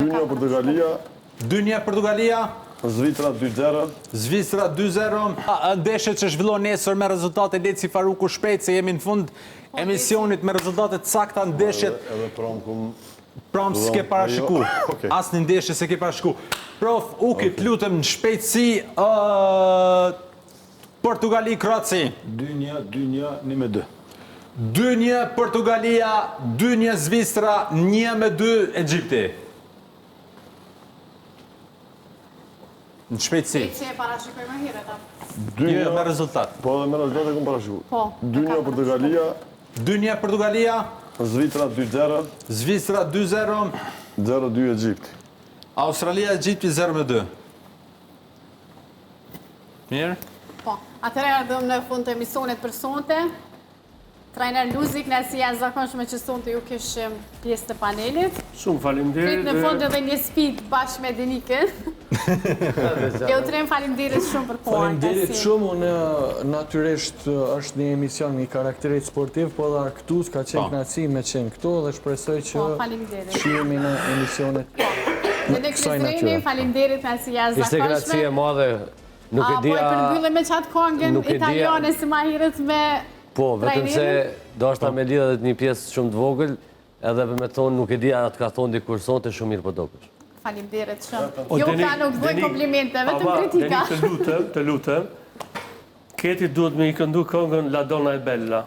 2-1 Portugalia. 2-1 Portugalia. Zvicra 2-0. Zvicra 2-0. Ndeshje që zhvillon nesër me rezultate Leci Faruku shpejt se jemi në fund emisionit me rezultate të sakta ndeshjet. Edhe Prom s'ke parashiku. As një ndeshje se ke parashiku. Prof, Ukit, lutem në shpejtësi Portugali, Kroaci. 2-1, 1-2. 2-1 Portugalia, 2-1 Zvicra, 1-2 Egjipti. Në shpejtësi. Që e parashikoj më herët, Jo, me rezultat. Po edhe me rezultate kom parashiku. Po. 2-1 Portugalia. 2-1 Portugalia. Zvicra 2-0. Zvicra 2-0. 0-2 Egjipti. Australia, Egjipti 0-2. Mirë? Po. Atëherë ardhëm në fund të emisionit për sonte. Trajner Luzik, nësi janë zakonshme që sonte ju kishim pjesë të panelit. Shumë faleminderit. Prit në fund edhe një spit bashkë me Denikën. Jo të rem faleminderit shumë për kohën. Faleminderit shumë, unë natyrisht është një emision një karakterit sportiv, po dhe këtu s'ka qenë knaci me qenë këtu dhe shpresoj që shihemi në emisionet Dhe kësaj natyre. Kristrini, faleminderit nësi janë Ishte zakonshme. gracie e madhe. Nuk e Po e përmbyllë me qatë kongën italiane si ma hirët me Po, vetëm se do është ta me lidhe dhe një pjesë shumë të vogël, edhe me thonë nuk e dia atë ka thonë dikur sonte shumë mirë po dokësh. Faleminderit shumë. Jo ka nuk dhoj komplimente, vetëm kritika. Denik, të lutem. Keti duhet me I këndu këngën La Donna e Bella.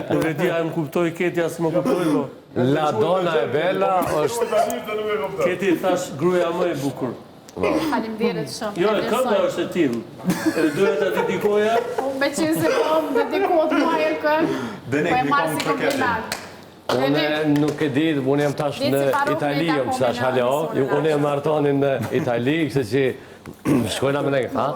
Nuk e dia më kuptoj Keti asë më kuptoj lo. La Donna e Bella është... Keti thash gruaja më e bukur. Faleminderit shumë. Jo, e kënga është e tillë. E duhet ta dedikoja. Me qenë se po më dedikohet mua e këngë, po e marë si kompliment. Unë nuk e di, unë jam tash në Itali, jam tash halo, unë jam martonin në Itali, kështu që shkojna me ne, ha?